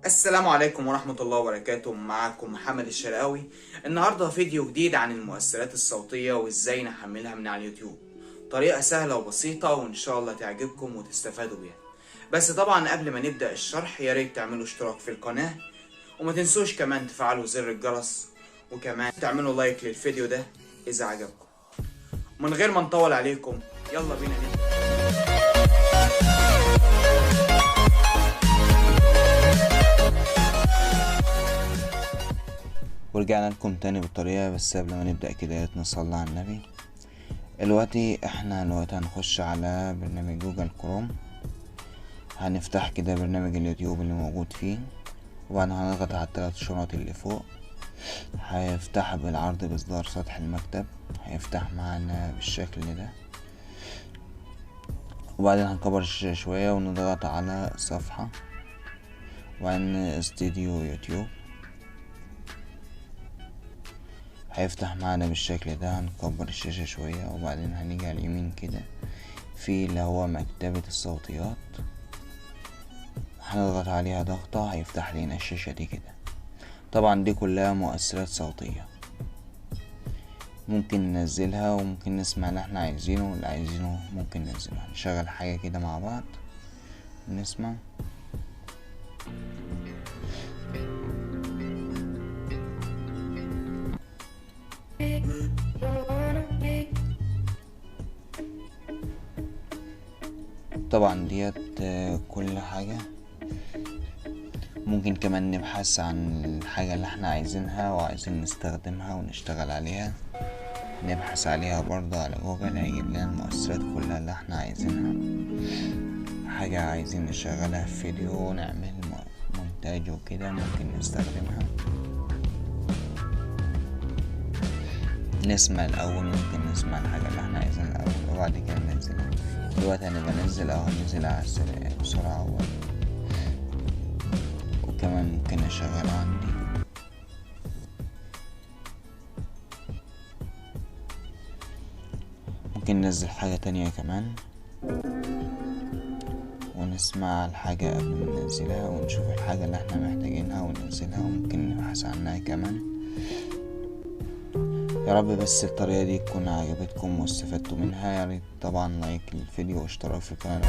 السلام عليكم ورحمة الله وبركاته. معكم محمد الشرقاوي. النهاردة فيديو جديد عن المؤثرات الصوتية وازاي نحملها من على اليوتيوب. طريقة سهلة وبسيطة وان شاء الله تعجبكم وتستفادوا بيها. بس طبعا قبل ما نبدأ الشرح ياريت تعملوا اشتراك في القناة، وما تنسوش كمان تفعلوا زر الجرس، وكمان تعملوا لايك للفيديو ده اذا عجبكم. من غير ما نطول عليكم يلا بينا نبدأ. ورجعنا لكم تاني بالطريقة، بس قبل ما نبدأ كده يا ريت نصلي على النبي. احنا دلوقتي هنخش على برنامج جوجل كروم، هنفتح كده برنامج اليوتيوب اللي موجود فيه، وبعدين هنضغط على الثلاث شرط اللي فوق. هيفتح بالعرض بإصدار سطح المكتب، هيفتح معانا بالشكل ده، وبعدين هنكبر الشاشة شوية ونضغط على صفحة، وبعدين استوديو يوتيوب هيفتح معانا بالشكل ده. هنكبر الشاشة شوية، وبعدين هنيجي على اليمين كده في اللي هو مكتبة الصوتيات، هنضغط عليها ضغطة هيفتح لنا الشاشة دي كده. طبعا دي كلها مؤثرات صوتية ممكن ننزلها وممكن نسمع اللي احنا عايزينه، واللي عايزينه ممكن ننزله. هنشغل حاجة كده مع بعض نسمع. طبعا ديت كل حاجة. ممكن كمان نبحث عن الحاجة اللي احنا عايزينها وعايزين نستخدمها ونشتغل عليها، نبحث عليها برضه على جوجل، هيجيب لنا المؤثرات كلها اللي احنا عايزينها. حاجة عايزين نشغلها في فيديو ونعمل مونتاج وكده ممكن نستخدمها. نسمع الأول، ممكن نسمع الحاجة اللي احنا عايزينها الأول وبعد كده ننزلها. دلوقتي هنبقى ننزل اهو، ننزل على السريع بسرعة أول، وكمان ممكن أشغله عندي. ممكن ننزل حاجة تانية كمان ونسمع الحاجة قبل ما ننزلها، ونشوف الحاجة اللي احنا محتاجينها وننزلها، وممكن نبحث عنها كمان. يا رب بس الطريقة دي تكون عجبتكم واستفدتوا منها. يا ريت طبعا لايك للفيديو واشتراك في القناة.